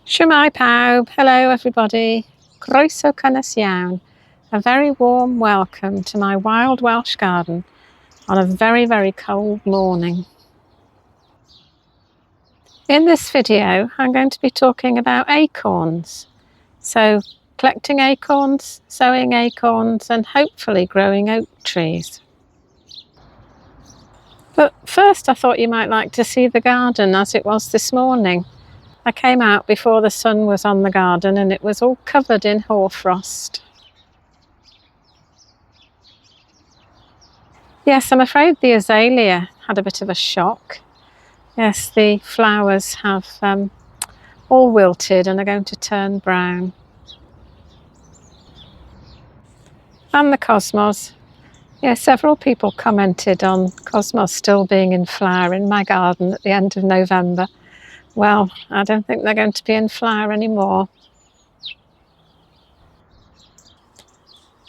Shwmae pawb, hello everybody, croeso cynnes iawn. A very warm welcome to my wild Welsh garden on a very cold morning. In this video I'm going to be talking about acorns. So collecting acorns, sowing acorns and hopefully growing oak trees. But first I thought you might like to see the garden as it was this morning. I came out before the sun was on the garden and it was all covered in hoarfrost. Yes, I'm afraid the azalea had a bit of a shock. Yes, the flowers have all wilted and are going to turn brown. And the cosmos. Yes, several people commented on cosmos still being in flower in my garden at the end of November. Well, I don't think they're going to be in flower anymore.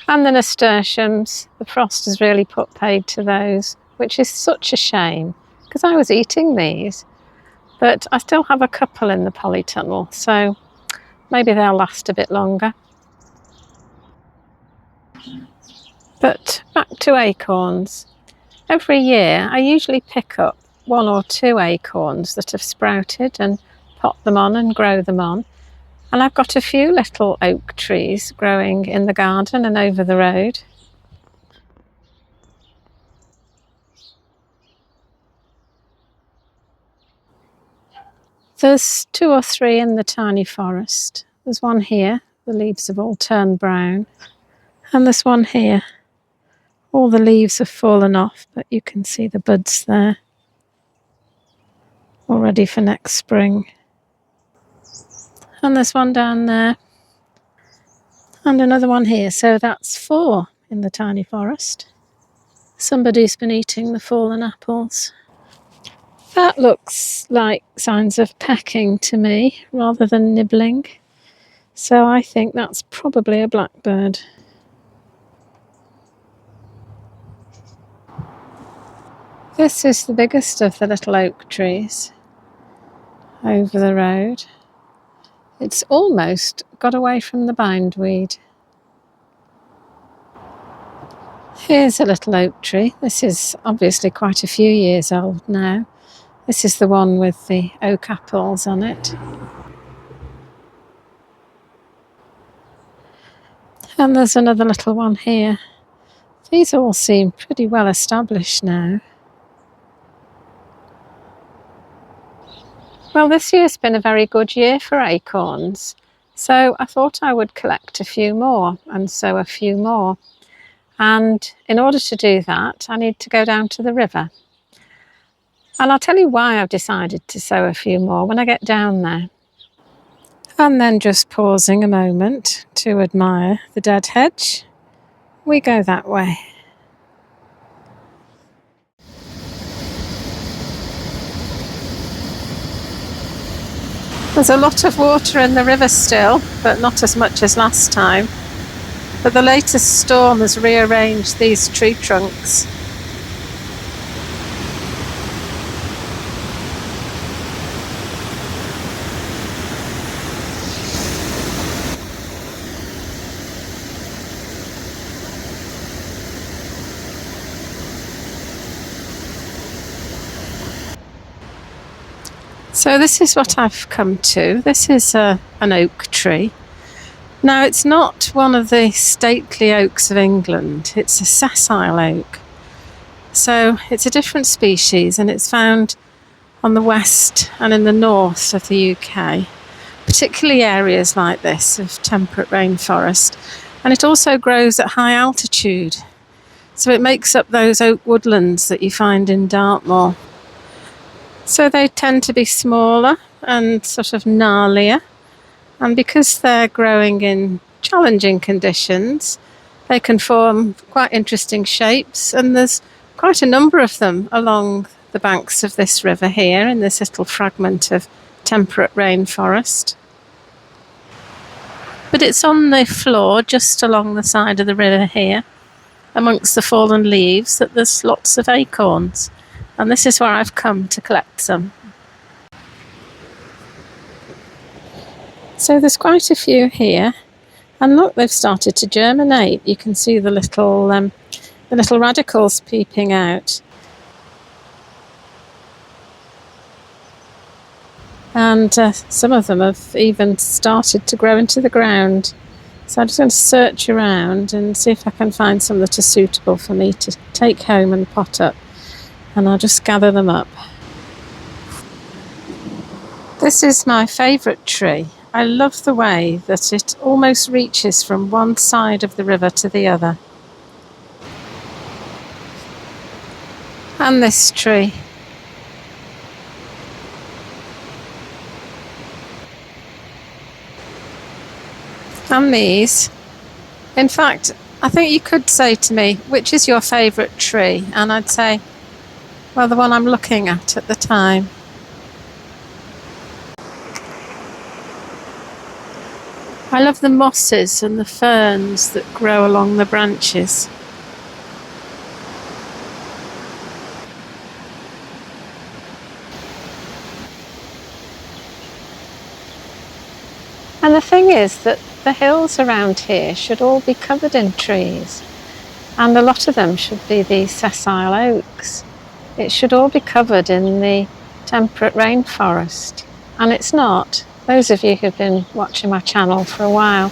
And the nasturtiums, the frost has really put paid to those, which is such a shame, because I was eating these. But I still have a couple in the polytunnel, so maybe they'll last a bit longer. But back to acorns. Every year I usually pick up 1 or 2 acorns that have sprouted and pop them on and grow them on. And I've got a few little oak trees growing in the garden and over the road. There's 2 or 3 in the tiny forest. There's one here, the leaves have all turned brown. And there's one here. All the leaves have fallen off, but you can see the buds there, all ready for next spring. And there's one down there, and another one here, so that's 4 in the tiny forest. Somebody's been eating the fallen apples. That looks like signs of pecking to me, rather than nibbling, so I think that's probably a blackbird. This is the biggest of the little oak trees over the road. It's almost got away from the bindweed. Here's a little oak tree. This is obviously quite a few years old now. This is the one with the oak apples on it. And there's another little one here. These all seem pretty well established now. Well, this year's been a very good year for acorns, so I thought I would collect a few more and sow a few more. And in order to do that, I need to go down to the river. And I'll tell you why I've decided to sow a few more when I get down there. And then just pausing a moment to admire the dead hedge, we go that way. There's a lot of water in the river still, but not as much as last time. But the latest storm has rearranged these tree trunks. So this is what I've come to. This is an oak tree. Now it's not one of the stately oaks of England, it's a sessile oak. So it's a different species and it's found on the west and in the north of the UK, particularly areas like this of temperate rainforest. And it also grows at high altitude. So it makes up those oak woodlands that you find in Dartmoor. So they tend to be smaller and sort of gnarlier, and because they're growing in challenging conditions, they can form quite interesting shapes, and there's quite a number of them along the banks of this river here in this little fragment of temperate rainforest. But it's on the floor just along the side of the river here, amongst the fallen leaves, that there's lots of acorns. And this is where I've come to collect some. So there's quite a few here, and look, they've started to germinate. You can see the little radicals peeping out. And some of them have even started to grow into the ground. So I'm just going to search around and see if I can find some that are suitable for me to take home and pot up. And I'll just gather them up. This is my favourite tree. I love the way that it almost reaches from one side of the river to the other. And this tree. And these. In fact, I think you could say to me, which is your favourite tree? And I'd say, well, the one I'm looking at the time. I love the mosses and the ferns that grow along the branches. And the thing is that the hills around here should all be covered in trees, and a lot of them should be these sessile oaks. It should all be covered in the temperate rainforest, and it's not. Those of you who've been watching my channel for a while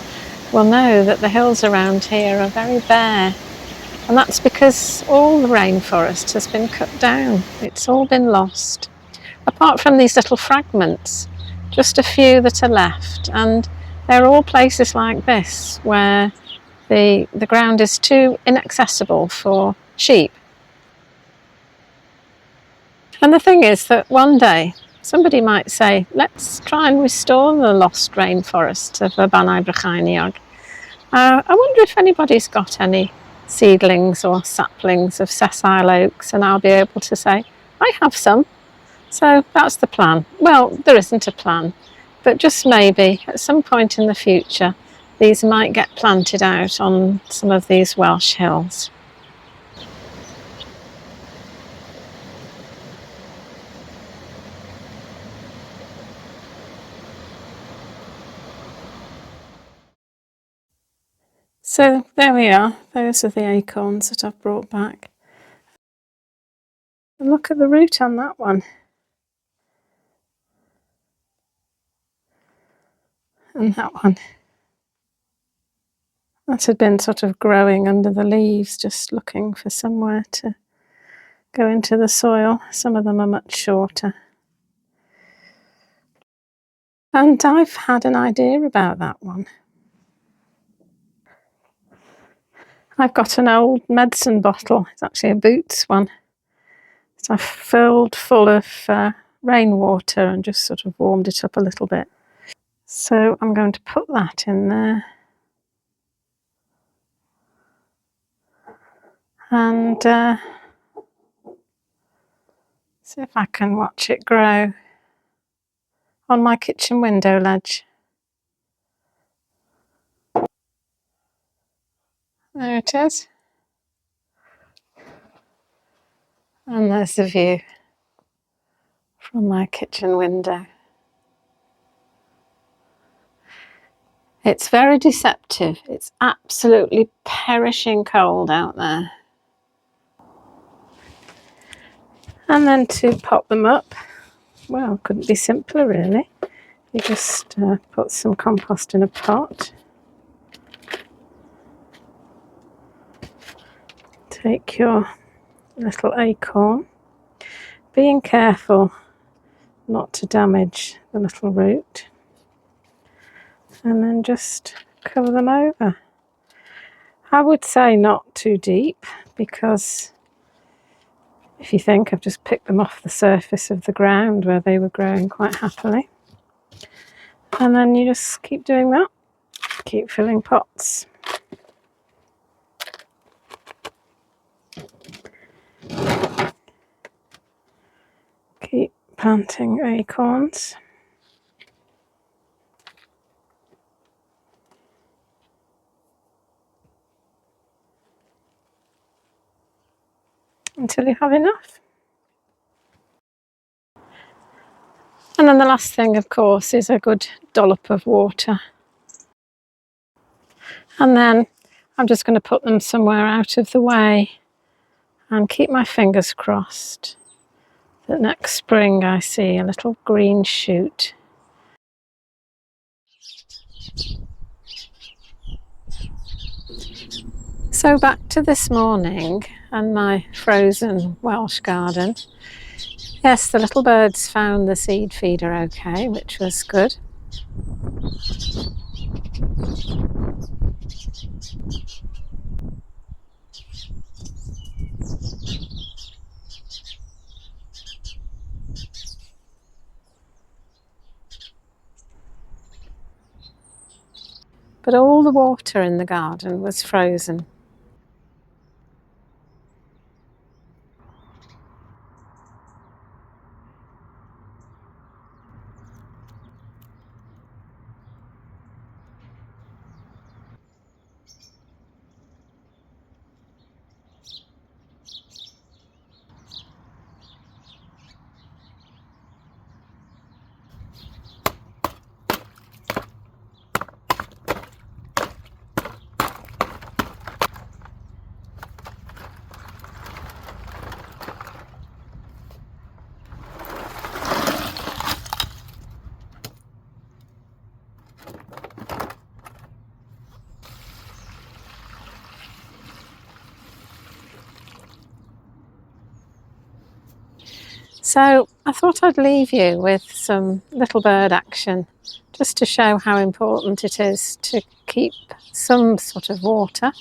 will know that the hills around here are very bare, and that's because all the rainforest has been cut down. It's all been lost, apart from these little fragments, just a few that are left, and they're all places like this where the ground is too inaccessible for sheep. And the thing is that one day somebody might say, let's try and restore the lost rainforest of y Banau Brycheiniog. I wonder if anybody's got any seedlings or saplings of sessile oaks, and I'll be able to say, I have some. So that's the plan. Well, there isn't a plan, but just maybe at some point in the future these might get planted out on some of these Welsh hills. So there we are. Those are the acorns that I've brought back. And look at the root on that one. And that one. That had been sort of growing under the leaves, just looking for somewhere to go into the soil. Some of them are much shorter. And I've had an idea about that one. I've got an old medicine bottle. It's actually a Boots one. So I've filled full of rainwater and just sort of warmed it up a little bit. So I'm going to put that in there. And see if I can watch it grow on my kitchen window ledge. There it is. And there's the view from my kitchen window. It's very deceptive. It's absolutely perishing cold out there. And then to pop them up, well, couldn't be simpler really. You just put some compost in a pot. Take your little acorn, being careful not to damage the little root, and then just cover them over. I would say not too deep, because if you think, I've just picked them off the surface of the ground where they were growing quite happily. And then you just keep doing that, keep filling pots. Keep planting acorns. Until you have enough. And then the last thing, of course, is a good dollop of water. And then I'm just going to put them somewhere out of the way and keep my fingers crossed that next spring I see a little green shoot. So back to this morning and my frozen Welsh garden. Yes, the little birds found the seed feeder okay, which was good. But all the water in the garden was frozen. So I thought I'd leave you with some little bird action, just to show how important it is to keep some sort of water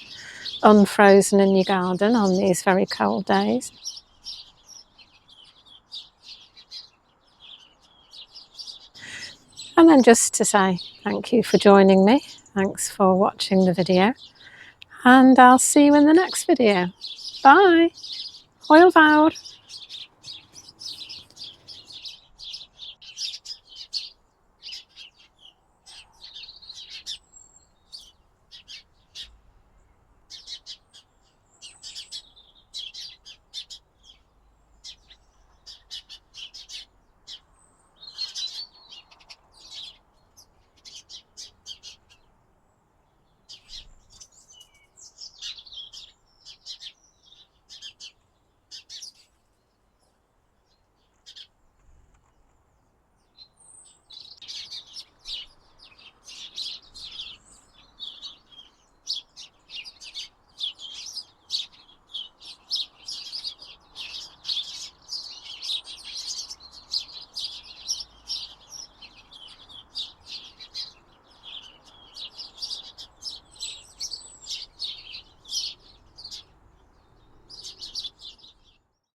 unfrozen in your garden on these very cold days. And then just to say thank you for joining me. Thanks for watching the video. And I'll see you in the next video. Bye. Hwyl fawr.